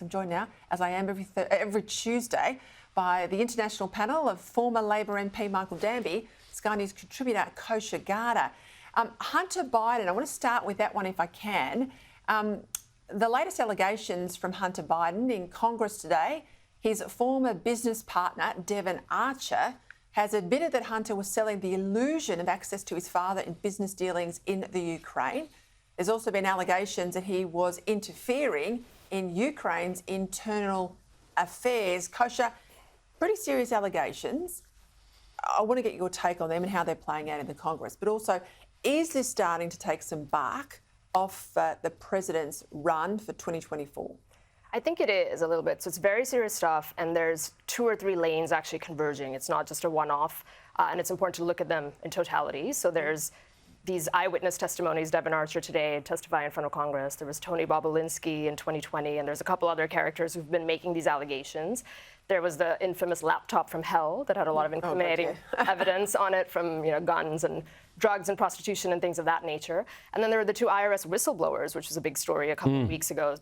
I'm joined now, as I am every Tuesday, by the international panel of former Labor MP Michael Danby, Sky News contributor Kosha Gada. Hunter Biden, I want to start with that one if I can. The latest allegations from Hunter Biden in Congress today, his former business partner, Devon Archer, has admitted that Hunter was selling the illusion of access to his father in business dealings in the Ukraine. There's also been allegations that he was interfering in Ukraine's internal affairs. Kosha, pretty serious allegations. I want to get your take on them and how they're playing out in the Congress. But also, is this starting to take some bark off the president's run for 2024? I think it is a little bit. So it's very serious stuff, and there's 2 or 3 lanes actually converging. It's not just a one-off, and it's important to look at them in totality. So there's these eyewitness testimonies, Devon Archer today testifying in front of Congress. There was Tony Bobolinsky in 2020, and there's a couple other characters who've been making these allegations. There was the infamous laptop from hell that had a lot of incriminating evidence on it from guns and drugs and prostitution and things of that nature. And then there were the 2 IRS whistleblowers, which was a big story a couple of weeks ago,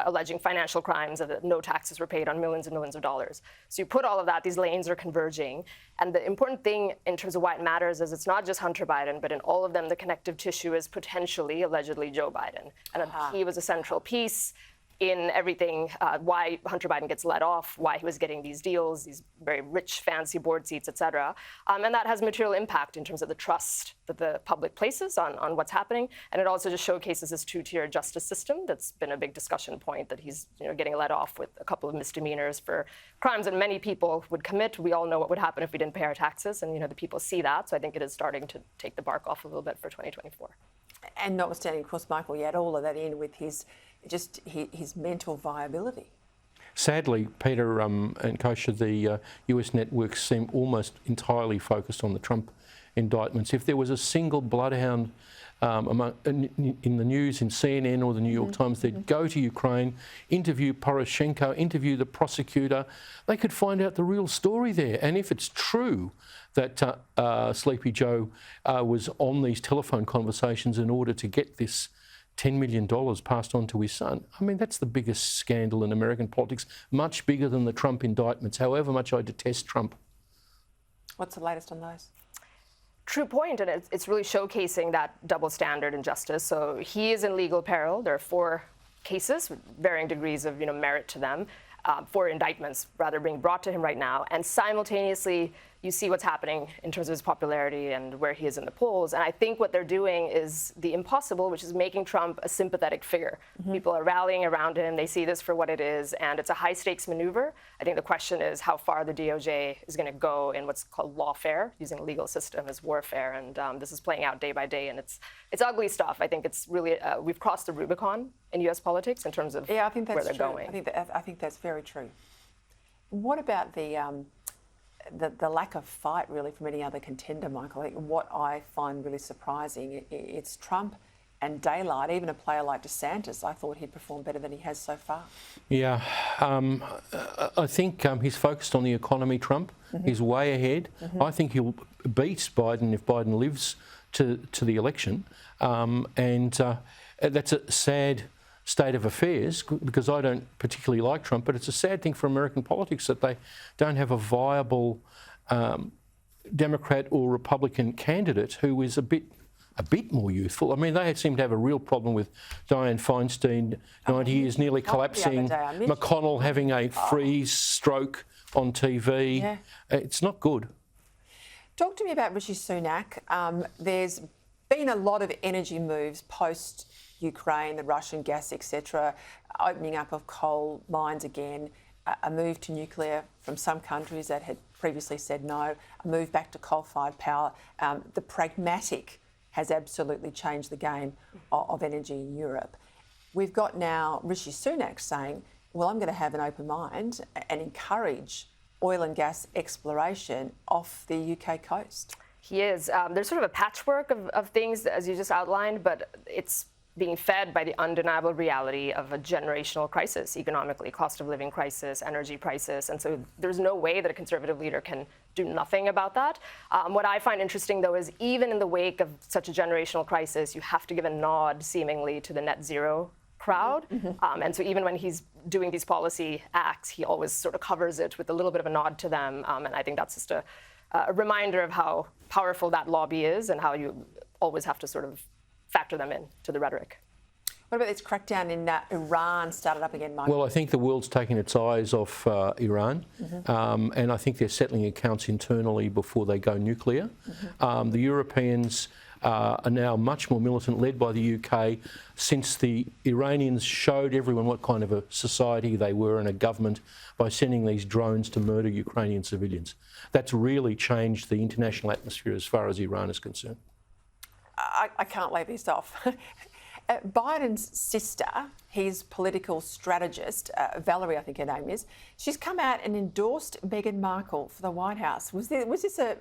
alleging financial crimes and that no taxes were paid on millions and millions of dollars. So you put all of that, these lanes are converging. And the important thing in terms of why it matters is it's not just Hunter Biden, but in all of them, the connective tissue is potentially, allegedly, Joe Biden. And he was a central piece in everything, why Hunter Biden gets let off, why he was getting these deals, these very rich, fancy board seats, et cetera. And that has material impact in terms of the trust that the public places on what's happening. And it also just showcases this 2-tier justice system that's been a big discussion point, that he's getting let off with a couple of misdemeanors for crimes that many people would commit. We all know what would happen if we didn't pay our taxes, and the people see that. So I think it is starting to take the bark off a little bit for 2024. And notwithstanding, of course, Michael, you add all of that in with his mental viability. Sadly, Peter and Kosha, the US networks seem almost entirely focused on the Trump indictments. If there was a single bloodhound in the news, in CNN or the New York Times, they'd go to Ukraine, interview Poroshenko, interview the prosecutor. They could find out the real story there. And if it's true that Sleepy Joe was on these telephone conversations in order to get this $10 million passed on to his son, I mean, that's the biggest scandal in American politics, much bigger than the Trump indictments, however much I detest Trump. What's the latest on those? True point, and it's really showcasing that double standard in justice. So he is in legal peril. There are 4 cases with varying degrees of merit to them, 4 indictments rather being brought to him right now, and simultaneously you see what's happening in terms of his popularity and where he is in the polls. And I think what they're doing is the impossible, which is making Trump a sympathetic figure. People are rallying around him. They see this for what it is, and it's a high-stakes maneuver. I think the question is how far the DOJ is going to go in what's called lawfare, using the legal system as warfare. And this is playing out day by day, and it's ugly stuff. I think it's really we've crossed the Rubicon in U.S. politics in terms of I think that's where they're true. going. I think that's very true. What about the lack of fight, really, from any other contender, Michael? What I find really surprising, it's Trump and daylight. Even a player like DeSantis, I thought he'd perform better than he has so far. Yeah, I think he's focused on the economy, Trump. He's way ahead. I think he'll beat Biden if Biden lives to the election. And that's a sad state of affairs, because I don't particularly like Trump, but it's a sad thing for American politics that they don't have a viable Democrat or Republican candidate who is a bit more youthful. I mean, they seem to have a real problem with Dianne Feinstein, 90 years, nearly collapsing, McConnell having a freeze stroke on TV. Yeah. It's not good. Talk to me about Rishi Sunak. There's been a lot of energy moves post-Ukraine, the Russian gas, etc., opening up of coal mines again, a move to nuclear from some countries that had previously said no, a move back to coal-fired power. The pragmatic has absolutely changed the game of energy in Europe. We've got now Rishi Sunak saying, well, I'm going to have an open mind and encourage oil and gas exploration off the UK coast. He is. There's sort of a patchwork of things, as you just outlined, but it's being fed by the undeniable reality of a generational crisis, economically, cost of living crisis, energy crisis. And so there's no way that a conservative leader can do nothing about that. What I find interesting, though, is even in the wake of such a generational crisis, you have to give a nod, seemingly, to the net zero crowd. And so even when he's doing these policy acts, he always sort of covers it with a little bit of a nod to them. And I think that's just a reminder of how powerful that lobby is and how you always have to sort of factor them in to the rhetoric. What about this crackdown in Iran started up again, Michael? Well, I think the world's taking its eyes off Iran, and I think they're settling accounts internally before they go nuclear. The Europeans are now much more militant, led by the UK, since the Iranians showed everyone what kind of a society they were and a government by sending these drones to murder Ukrainian civilians. That's really changed the international atmosphere as far as Iran is concerned. I can't leave this off. Biden's sister, his political strategist, Valerie, I think her name is, she's come out and endorsed Meghan Markle for the White House. Was this a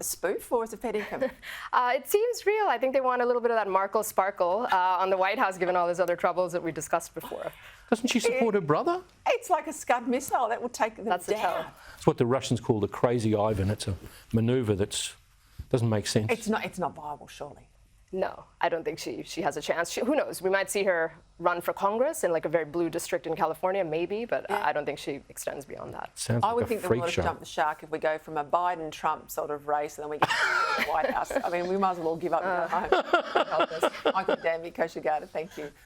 spoof, or was it fair income? It seems real. I think they want a little bit of that Markle sparkle on the White House, given all those other troubles that we discussed before. Doesn't she support her brother? It's like a Scud missile that will take them That's the down. tell. It's what the Russians call the crazy Ivan. It's a manoeuvre that doesn't make sense. It's not viable, surely. No, I don't think she has a chance. Who knows? We might see her run for Congress in like a very blue district in California, maybe, but I don't think she extends beyond that. Sounds I would like a think the freak world show. has jumped the shark if we go from a Biden-Trump sort of race and then we get to the White House. I mean, we might as well all give up and go home. Michael Danby, Kosha Gada, thank you.